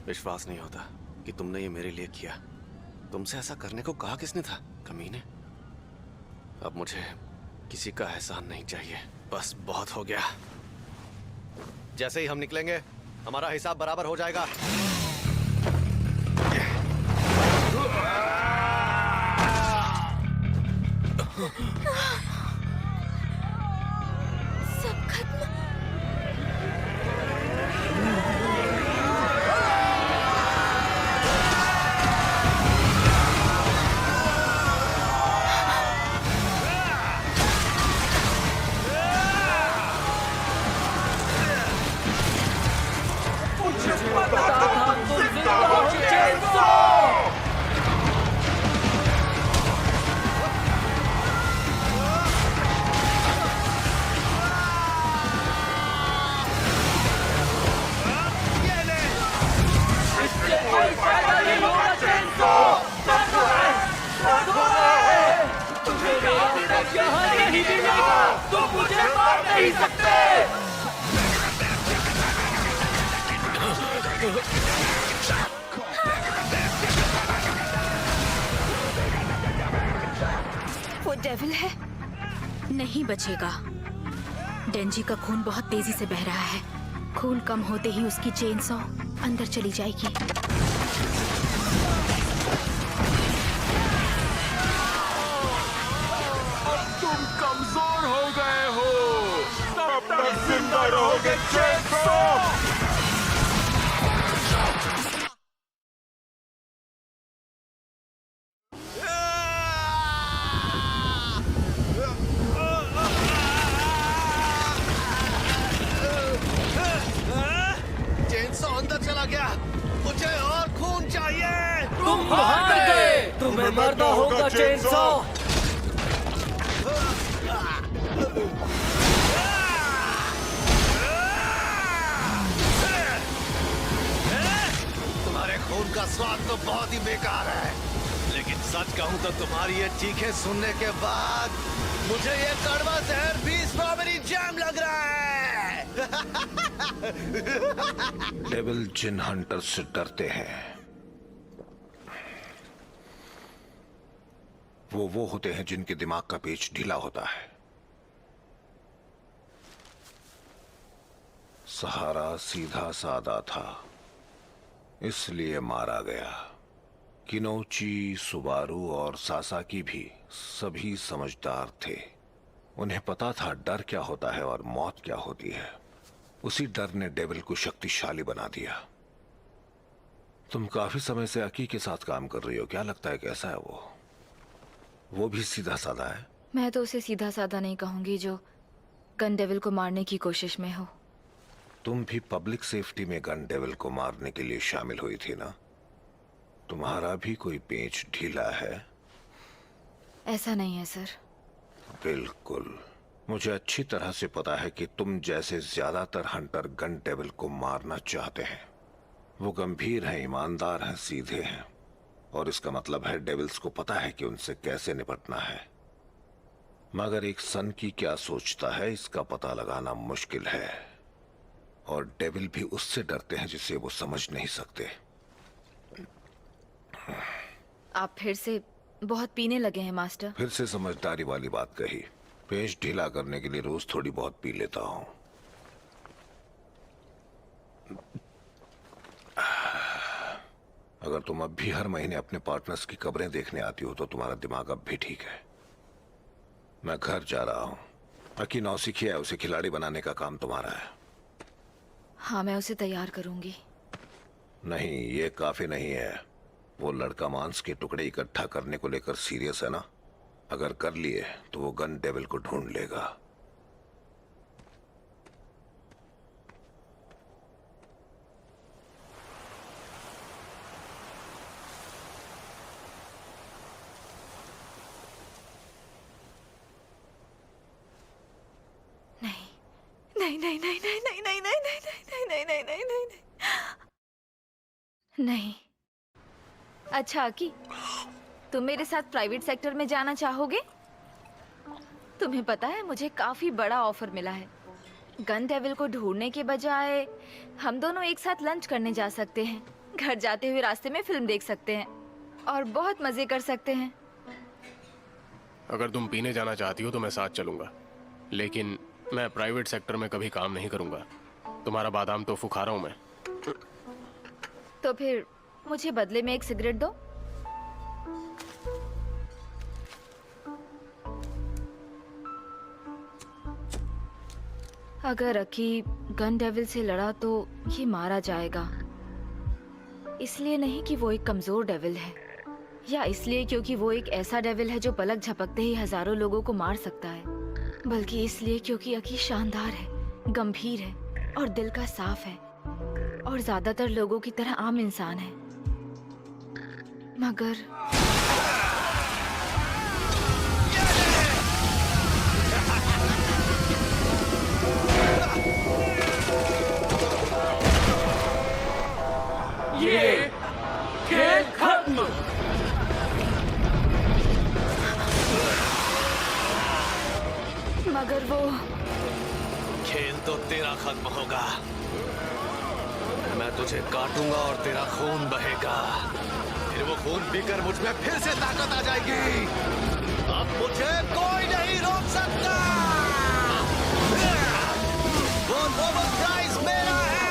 विश्वास नहीं होता कि तुमने ये मेरे लिए किया। तुमसे ऐसा करने को कहा किसने था, कमीने? अब मुझे किसी का एहसान नहीं चाहिए, बस बहुत हो गया। जैसे ही हम निकलेंगे हमारा हिसाब बराबर हो जाएगा। सब खत्म। वो डेविल है। नहीं बचेगा। डेंजी का खून बहुत तेजी से बह रहा है। खून कम होते ही उसकी चेन सॉ अंदर चली जाएगी। तुम कमजोर हो गए हो, तब तक जिंदा रहोगे चेन सॉ। चेनसॉ अंदर चला गया। मुझे और खून चाहिए। तुम हार गए। तुम्हें मरना होगा चेनसॉ। तुम्हारे खून का स्वाद तो बहुत ही बेकार है, लेकिन सच कहूं तो तुम्हारी ये चीखें सुनने के बाद मुझे ये कड़वा जहर भी स्ट्रॉबेरी जैम लग रहा है। डेविल जिन हंटर से डरते हैं। वो होते हैं जिनके दिमाग का पेच ढीला होता है। सहारा सीधा सादा था, इसलिए मारा गया। किनोची, सुबारू और सासाकी भी सभी समझदार थे। उन्हें पता था डर क्या होता है और मौत क्या होती है। उसी डर ने डेविल को शक्तिशाली बना दिया। तुम काफी समय से अकी के साथ काम कर रही हो, क्या लगता है कैसा है वो? वो भी सीधा साधा है? मैं तो उसे सीधा साधा नहीं कहूंगी जो गन डेविल को मारने की कोशिश में हो। तुम भी पब्लिक सेफ्टी में गन डेविल को मारने के लिए शामिल हुई थी ना? तुम्हारा भी कोई पेच ढीला है? ऐसा नहीं है सर। बिल्कुल। मुझे अच्छी तरह से पता है कि तुम जैसे ज्यादातर हंटर गन डेविल को मारना चाहते हैं। वो गंभीर हैं, ईमानदार हैं, सीधे हैं, और इसका मतलब है डेविल्स को पता है कि उनसे कैसे निपटना है। मगर एक सन की क्या सोचता है इसका पता लगाना मुश्किल है, और डेविल भी उससे डरते हैं जिसे वो समझ नहीं सकते। आप फिर से बहुत पीने लगे हैं मास्टर। फिर से समझदारी वाली बात कही। पेच ढीला करने के लिए रोज थोड़ी बहुत पी लेता हूं। अगर तुम अब भी हर महीने अपने पार्टनर्स की कब्रें देखने आती हो तो तुम्हारा दिमाग अब भी ठीक है। मैं घर जा रहा हूं। अकी नौसिखिया है, उसे खिलाड़ी बनाने का काम तुम्हारा है। हाँ, मैं उसे तैयार करूंगी। नहीं, ये काफी नहीं है। वो लड़का मांस के टुकड़े इकट्ठा करने को लेकर सीरियस है ना? अगर कर लिए तो वो गन डेविल को ढूंढ लेगा। नहीं नहीं नहीं नहीं नहीं नहीं नहीं नहीं नहीं नहीं नहीं नहीं नहीं नहीं। अच्छा अकी, तुम मेरे साथ प्राइवेट सेक्टर में जाना चाहोगे? तुम्हें पता है मुझे काफी बड़ा ऑफर मिला है। गन डेविल को ढूंढने के बजाय हम दोनों एक साथ लंच करने जा सकते हैं। घर जाते हुए रास्ते में फिल्म देख सकते हैं और बहुत मजे कर सकते हैं। अगर तुम पीने जाना चाहती हो तो मैं साथ चलूंगा, लेकिन मैं प्राइवेट सेक्टर में कभी काम नहीं करूंगा। तुम्हारा बादाम टोफू खा रहा हूं मैं। तो फिर मुझे बदले में एक सिगरेट दो। अगर अकी गन डेविल से लड़ा तो ये मारा जाएगा, इसलिए नहीं कि वो एक कमजोर डेविल है, या इसलिए क्योंकि वो एक ऐसा डेविल है जो पलक झपकते ही हजारों लोगों को मार सकता है, बल्कि इसलिए क्योंकि अकी शानदार है, गंभीर है और दिल का साफ है और ज्यादातर लोगों की तरह आम इंसान है। मगर ये खेल खत्म। मगर वो खेल तो तेरा खत्म होगा। मैं तुझे काटूंगा और तेरा खून बहेगा। फिर वो खून पीकर मुझ में फिर से ताकत आ जाएगी। अब मुझे कोई नहीं रोक सकता। वो नोबेल प्राइज मेरा है।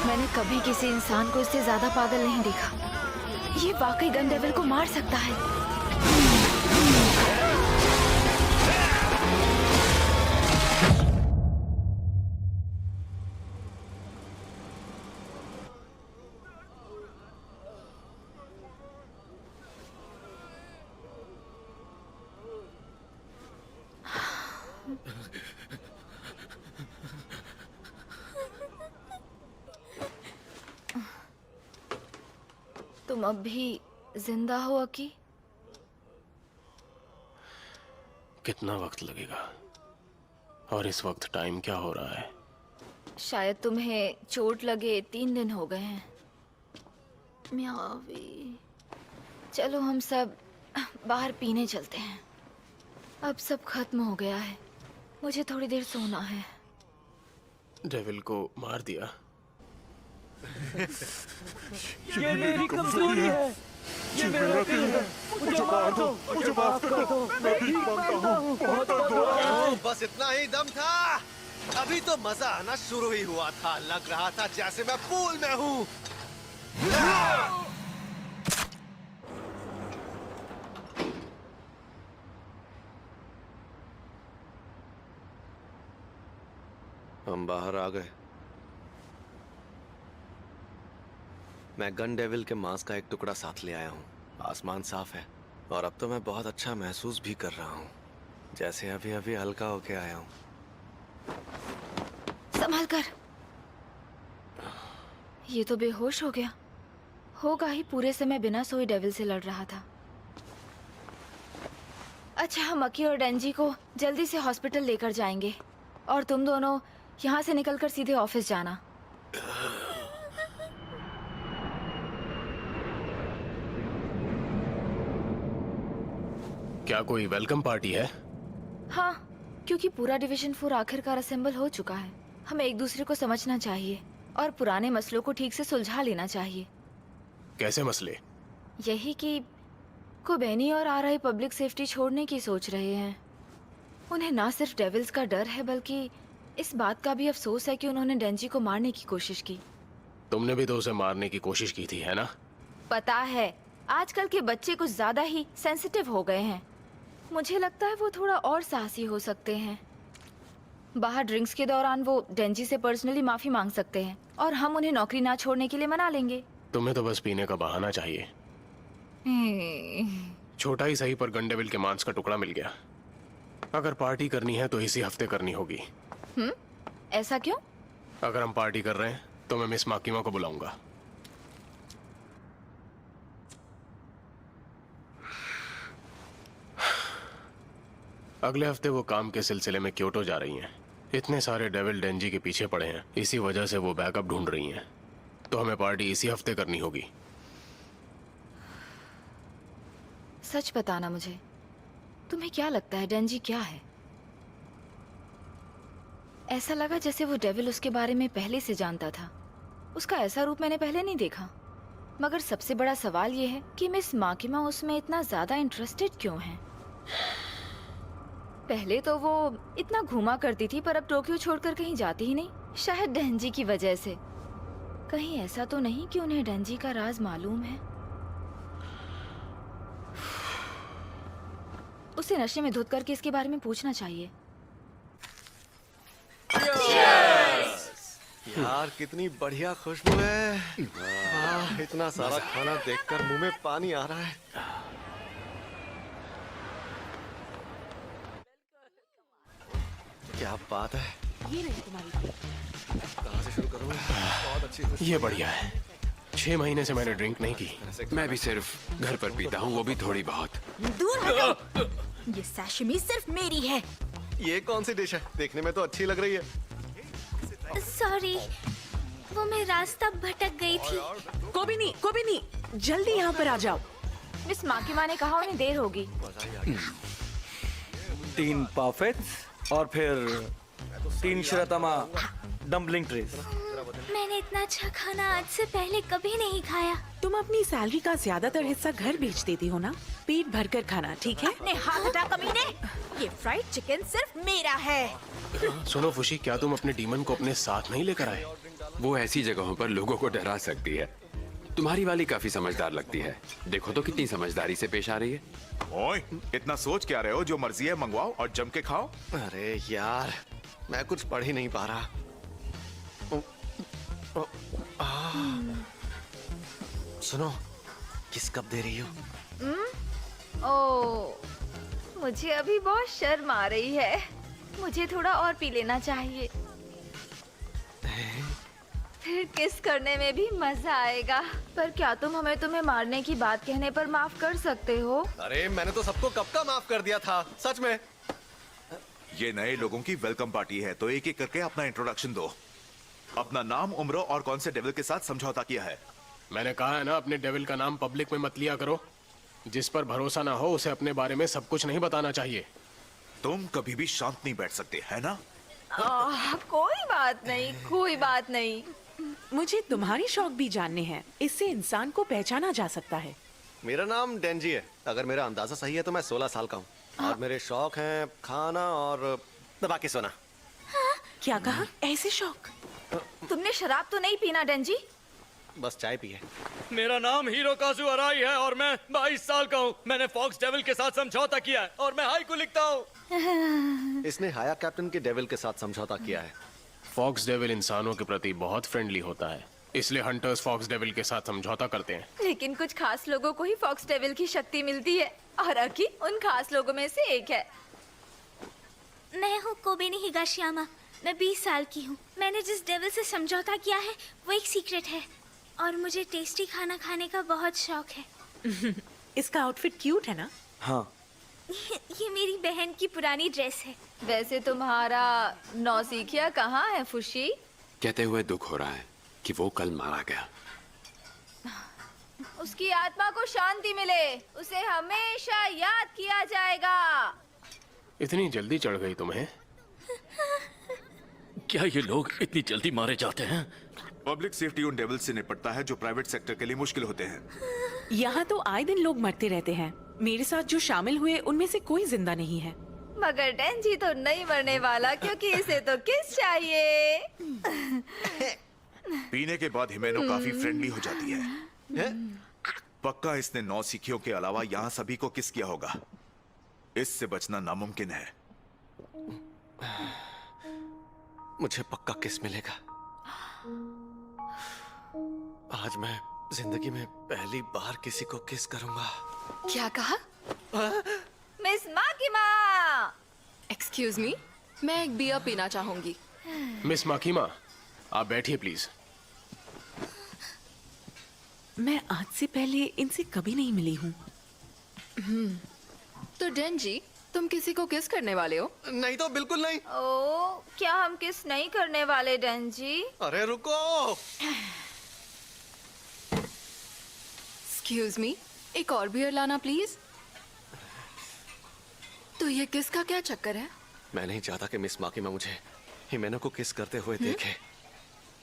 मैंने कभी किसी इंसान को इससे ज्यादा पागल नहीं देखा। ये वाकई गन डेविल को मार सकता है। तुम अब भी जिंदा हो अकी? कितना वक्त लगेगा? और इस वक्त टाइम क्या हो रहा है? शायद तुम्हें चोट लगे 3 दिन हो गए हैं। म्यावी। चलो हम सब बाहर पीने चलते हैं। अब सब खत्म हो गया है, मुझे थोड़ी देर सोना है। डेविल को मार दिया। ये मेरी कमजोरी है। ये मेरा दिल है। मुझे मार दो, मुझे माफ कर दो। मैं भीख मांगता हूँ। बहुत दर्द हो रहा है। बस इतना ही दम था। अभी तो मजा आना शुरू ही हुआ था। लग रहा था जैसे मैं पूल में हूँ। हम बाहर आ गए। मैं गन डेविल के मांस का एक टुकड़ा साथ ले आया हूँ। आसमान साफ है और अब तो मैं बहुत अच्छा महसूस भी कर रहा हूँ, जैसे अभी अभी हल्का होके आया हूँ। संभल कर। ये तो बेहोश हो गया होगा ही। पूरे समय बिना सोए डेविल से लड़ रहा था। अच्छा, हम अकी और डेंजी को जल्दी से हॉस्पिटल लेकर जाएंगे और तुम दोनों यहाँ से निकलकर सीधे ऑफिस जाना। क्या कोई वेलकम पार्टी है? हाँ, क्योंकि पूरा डिवीजन 4 आखिरकार असेंबल हो चुका है। हमें एक दूसरे को समझना चाहिए और पुराने मसलों को ठीक से सुलझा लेना चाहिए। कैसे मसले? यही कि कोबेनी और आरआई पब्लिक सेफ्टी छोड़ने की सोच रहे हैं। उन्हें ना सिर्फ डेविल्स का डर है, बल्कि इस बात का भी अफसोस है कि उन्होंने डेंजी को मारने की कोशिश की। तुमने भी तो उसे मारने की कोशिश की थी, है ना? पता है, आजकल के बच्चे कुछ ज्यादा ही सेंसिटिव हो गए हैं। मुझे लगता है वो थोड़ा और साहसी हो सकते हैं। बाहर ड्रिंक्स के दौरान वो डेंजी से पर्सनली माफी मांग सकते हैं और हम उन्हें नौकरी ना छोड़ने के लिए मना लेंगे। तुम्हें तो बस पीने का बहाना चाहिए। छोटा ही सही, पर गन डेविल के मांस का टुकड़ा मिल गया। अगर पार्टी करनी है तो इसी हफ्ते करनी होगी। ऐसा क्यों? अगर हम पार्टी कर रहे हैं तो मैं मिस माकिमा को बुलाऊंगा। अगले हफ्ते वो काम के सिलसिले में क्योटो जा रही हैं। इतने सारे डेविल डेंजी के पीछे पड़े हैं, इसी वजह से वो बैकअप ढूंढ रही हैं। तो हमें पार्टी इसी हफ्ते करनी होगी। सच बताना मुझे, तुम्हें क्या लगता है डेंजी क्या है? ऐसा लगा जैसे वो डेविल उसके बारे में पहले से जानता था। उसका ऐसा रूप मैंने पहले नहीं देखा। मगर सबसे बड़ा सवाल ये है कि मिस माकिमा उसमें इतना ज्यादा इंटरेस्टेड क्यों है। पहले तो वो इतना घूमा करती थी, पर अब टोक्यो छोड़कर कहीं जाती ही नहीं। शायद डेंजी की वजह से। कहीं ऐसा तो नहीं कि उन्हें डेंजी का राज मालूम है। उसे नशे में धुत करके इसके बारे में पूछना चाहिए। यार कितनी बढ़िया खुशबू है। वाह, इतना सारा खाना देखकर मुंह में पानी आ रहा है। क्या बात है। ये रही तुम्हारी। कहाँ से शुरू करूँ? बहुत अच्छी खुशबू। ये बढ़िया है। 6 महीने से मैंने ड्रिंक नहीं की। मैं भी सिर्फ घर पर पीता हूँ, वो भी थोड़ी बहुत। दूर हटो। ये सैशिमी सिर्फ मेरी है। ये कौन सी डिश है? देखने में तो अच्छी लग रही है। सॉरी, वो मैं रास्ता भटक गई थी। कोई नहीं, जल्दी यहाँ पर आ जाओ। मिस माकिमा ने कहा उन्हें देर होगी। 3 परफेक्ट्स और फिर 3 शिरातामा डम्पलिंग ट्रेस। मैंने इतना अच्छा खाना आज से पहले कभी नहीं खाया। तुम अपनी सैलरी का ज्यादातर हिस्सा घर भेज देती हो ना? पेट भरकर खाना, ठीक है? अपने हाथ हटा कमीने। ये फ्राइड चिकन सिर्फ मेरा है। सुनो फुशी, क्या तुम अपने डीमन को अपने साथ नहीं लेकर आए? वो ऐसी जगहों पर लोगों को डरा सकती है। तुम्हारी वाली काफी समझदार लगती है। देखो तो कितनी समझदारी से पेश आ रही है। ओए, इतना सोच क्या रहे हो? जो मर्जी है मंगवाओ और जम के खाओ। अरे यार, मैं कुछ पढ़ ही नहीं पा रहा। सुनो, किस कप दे रही हो? ओ, मुझे अभी बहुत शर्म आ रही है। मुझे थोड़ा और पी लेना चाहिए। फिर किस करने में भी मजा आएगा। पर क्या तुम हमें तुम्हें मारने की बात कहने पर माफ कर सकते हो? अरे मैंने तो सबको कब का माफ कर दिया था, सच में। ये नए लोगों की वेलकम पार्टी है, तो एक एक करके अपना इंट्रोडक्शन दो। अपना नाम, उम्र और कौन से डेविल के साथ समझौता किया है। मैंने कहा है ना, अपने डेविल का नाम पब्लिक में मत लिया करो। जिस पर भरोसा ना हो उसे अपने बारे में सब कुछ नहीं बताना चाहिए। तुम कभी भी शांत नहीं बैठ सकते, है ना? कोई बात नहीं, कोई बात नहीं। मुझे तुम्हारे शौक भी जानने हैं। इससे इंसान को पहचाना जा सकता है। मेरा नाम डेंजी है। अगर मेरा अंदाजा सही है तो मैं 16 साल का हूँ। और मेरे शौक हैं खाना और दबा के सोना। क्या कहा? ऐसे शौक? तुमने शराब तो नहीं पीना डेंजी? बस चाय पी है। मेरा नाम हिरोकाजु अराई है और मैं 22 साल का हूँ। मैंने फॉक्स डेविल के साथ समझौता किया है और मैं हाइकू लिखता हूँ। इसने हाया कैप्टन के डेविल के साथ समझौता किया है। फॉक्स डेविल इंसानों के प्रति बहुत फ्रेंडली होता है, इसलिए हंटर्स फॉक्स डेविल के साथ समझौता करते हैं। लेकिन कुछ खास लोगों को ही फॉक्स डेविल की शक्ति मिलती है और अकी उन खास लोगों में से एक है। मैं हूँ कोबेनी हिगाशियामा। मैं 20 साल की हूँ। मैंने जिस डेविल से समझौता किया है वो एक सीक्रेट है और मुझे टेस्टी खाना खाने का बहुत शौक है। इसका आउटफिट क्यूट है ना? हाँ। ये मेरी बहन की पुरानी ड्रेस है। वैसे तुम्हारा नौसिखिया कहाँ है फुशी? कहते हुए दुख हो रहा है कि वो कल मारा गया। उसकी आत्मा को शांति मिले। उसे हमेशा याद किया जाएगा। इतनी जल्दी चढ़ गई तुम्हें? क्या ये लोग इतनी जल्दी मारे जाते हैं? पब्लिक सेफ्टी उन डेविल से निपटता है जो प्राइवेट सेक्टर के लिए मुश्किल होते हैं। यहाँ तो आए दिन लोग मरते रहते हैं। मेरे साथ जो शामिल हुए उनमें से कोई जिंदा नहीं है। मगर डेंजी तो नहीं मरने वाला, क्योंकि इसे तो किस चाहिए। पीने के बाद हिमेनो काफी फ्रेंडली हो जाती है। पक्का इसने 9 सिखियों के अलावा यहाँ सभी को किस किया होगा। इससे बचना नामुमकिन है। मुझे पक्का किस मिलेगा। आज मैं जिंदगी में पहली बार किसी को किस करूंगा। क्या कहा? मिस माकिमा! एक्सक्यूज मी, मैं एक बियर पीना चाहूंगी। मिस माकिमा, आप बैठिए प्लीज। मैं आज से पहले इनसे कभी नहीं मिली हूँ। तो डेंजी, तुम किसी को किस करने वाले हो? नहीं तो बिल्कुल नहीं। ओ, क्या हम किस नहीं करने वाले डेंजी? अरे रुको। एक्सक्यूज मी, एक और बियर लाना प्लीज। तो ये किसका क्या चक्कर है? मैं नहीं चाहता कि मिस माकिमा मुझे हिमेनो को किस करते हुए देखे,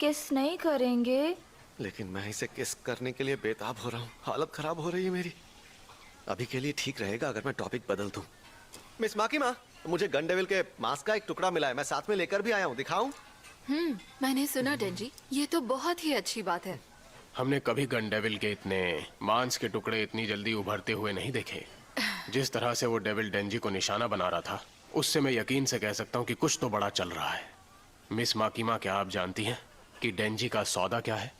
किस नहीं करेंगे? लेकिन मैं इसे किस करने के लिए बेताब हो रहा हूँ। हालत खराब हो रही है मेरी। अभी के लिए ठीक रहेगा अगर मैं टॉपिक बदल दूं। मिस माकीमा, मुझे गन डेविल के मास्क का एक टुकड़ा मिला है, मैं साथ में लेकर भी आया हूँ, दिखाऊं? मैंने सुना डेंजी, ये तो बहुत ही अच्छी बात है। हमने कभी गन डेविल के इतने मांस के टुकड़े इतनी जल्दी उभरते हुए नहीं देखे। जिस तरह से वो डेविल डेंजी को निशाना बना रहा था, उससे मैं यकीन से कह सकता हूँ कि कुछ तो बड़ा चल रहा है। मिस माकीमा, क्या आप जानती हैं कि डेंजी का सौदा क्या है?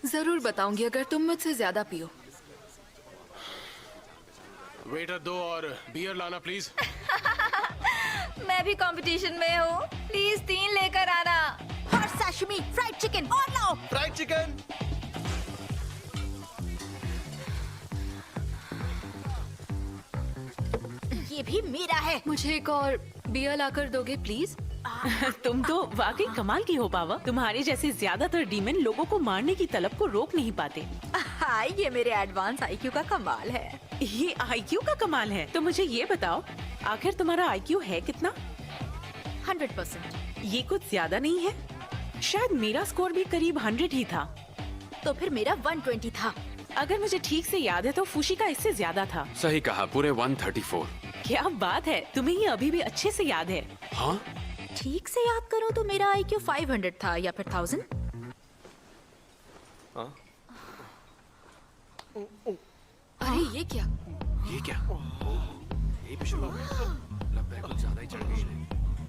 जरूर बताऊंगी अगर तुम मुझसे ज्यादा पियो। वेटर दो और बियर लाना प्लीज। मैं भी कंपटीशन में हूँ, प्लीज 3 लेकर आना। और साशिमी, फ्राइड चिकन और लाओ। Fried chicken. ये भी मेरा है। मुझे एक और बियर लाकर दोगे प्लीज? तुम तो वाकई कमाल की हो बाबा। तुम्हारे जैसे ज्यादातर डीमन लोगों को मारने की तलब को रोक नहीं पाते। हाय, ये मेरे एडवांस आईक्यू का कमाल है। ये आईक्यू का कमाल है। तो मुझे ये बताओ, आखिर तुम्हारा आईक्यू है कितना? 100%। ये कुछ ज्यादा नहीं है? शायद मेरा स्कोर भी करीब 100 ही था। तो फिर मेरा 120 था। अगर मुझे ठीक से याद है तो फुशी का इससे ज्यादा था। सही कहा, पूरे 134। क्या बात है, तुम्हें ये अभी भी अच्छे से याद है। हाँ, ठीक से याद करो तो मेरा आईक्यू 500 था या फिर 1000। अरे ये क्या? ये क्या? ये भी शुरू हो गया। लगता है कुछ ज्यादा ही चढ़ गई।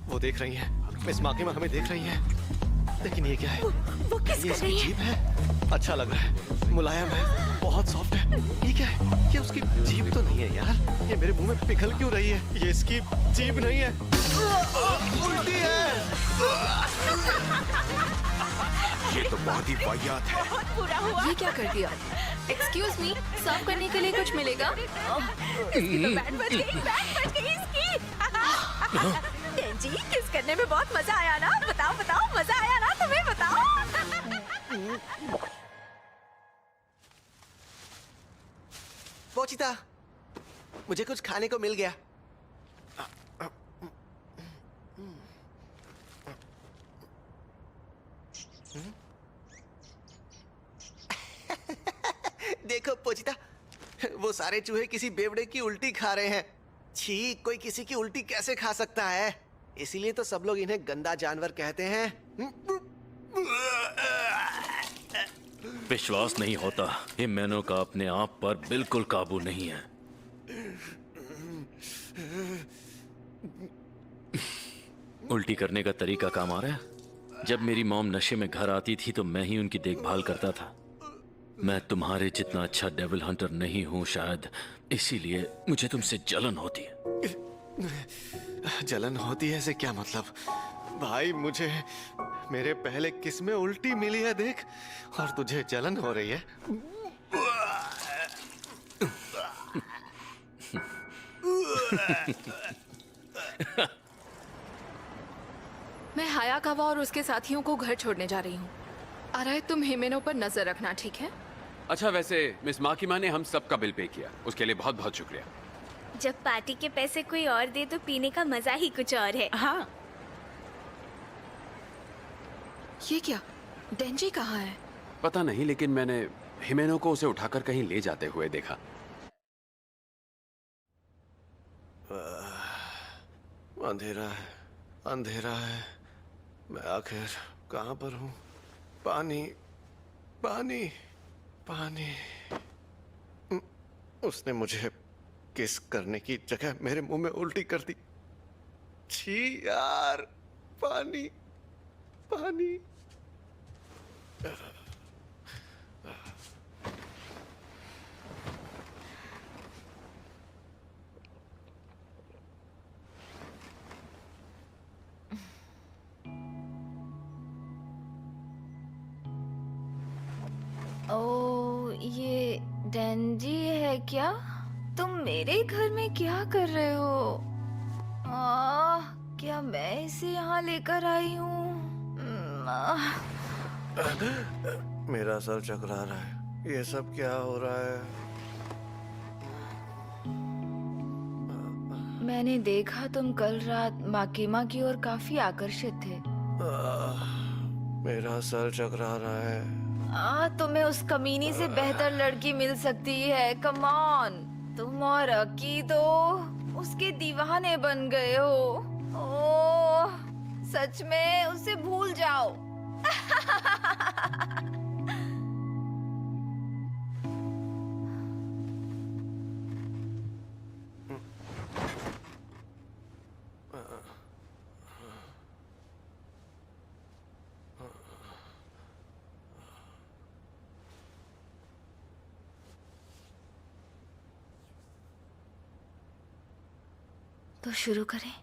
वो देख रही है, मिस माकीमा हमें देख रही है। लेकिन ये क्या है? वो किस ये कर इसकी रही है? जीभ है। अच्छा लग रहा है, मुलायम है, बहुत सॉफ्ट है। ये क्या है? ये उसकी जीभ तो नहीं है यार। ये मेरे मुंह में पिघल क्यों रही है? ये इसकी जीभ नहीं है, उल्टी है। ये तो बहुत ही वाहियात है। पूरा हुआ। ये क्या कर दिया? एक्सक्यूज मी, साफ करने के लिए कुछ मिलेगा? बैंड बज गई इसकी। डेंजी, किस करने में बहुत मजा आया ना? बताओ बताओ, मजा आया ना तुम्हें? बताओ। पोचिता, मुझे कुछ खाने को मिल गया। देखो पोचिता, वो सारे चूहे किसी बेवड़े की उल्टी खा रहे हैं। छी, कोई किसी की उल्टी कैसे खा सकता है? इसीलिए तो सब लोग इन्हें गंदा जानवर कहते हैं। विश्वास नहीं होता, हिमेनो का अपने आप पर बिल्कुल काबू नहीं है। उल्टी करने का तरीका काम आ रहा है। जब मेरी मॉम नशे में घर आती थी तो मैं ही उनकी देखभाल करता था। मैं तुम्हारे जितना अच्छा डेविल हंटर नहीं हूं शायद, इसीलिए मुझे तुमसे जलन होती है। जलन होती है से क्या मतलब? भाई, मुझे मेरे पहले किस में उल्टी मिली है देख, और तुझे जलन हो रही है। मैं हायाकावा और उसके साथियों को घर छोड़ने जा रही हूँ। अरे तुम हिमेनो पर नजर रखना, ठीक है? अच्छा, वैसे मिस माकीमा ने हम सबका बिल पे किया, उसके लिए बहुत बहुत शुक्रिया। जब पार्टी के पैसे कोई और दे तो पीने का मजा ही कुछ और है। हाँ। ये क्या? डेंजी कहाँ है? पता नहीं, लेकिन मैंने हिमेनो को उसे उठाकर कहीं ले जाते हुए देखा। अंधेरा है, अंधेरा है। मैं आखिर कहाँ पर हूँ? पानी, पानी, पानी। उसने मुझे किस करने की जगह मेरे मुंह में उल्टी कर दी। छी यार, पानी, पानी। ओ, ये डेंजी है क्या? तुम मेरे घर में क्या कर रहे हो? क्या मैं इसे यहाँ लेकर आई हूँ? मेरा सर चकरा रहा है। ये सब क्या हो रहा है? मैंने देखा तुम कल रात माकीमा की ओर काफी आकर्षित थे। मेरा सर चकरा रहा है। तुम्हें उस कमीनी से बेहतर लड़की मिल सकती है। कम ऑन, तुम और अकी तो उसके दीवाने बन गए हो। ओह, सच में उसे भूल जाओ। तो शुरू करें।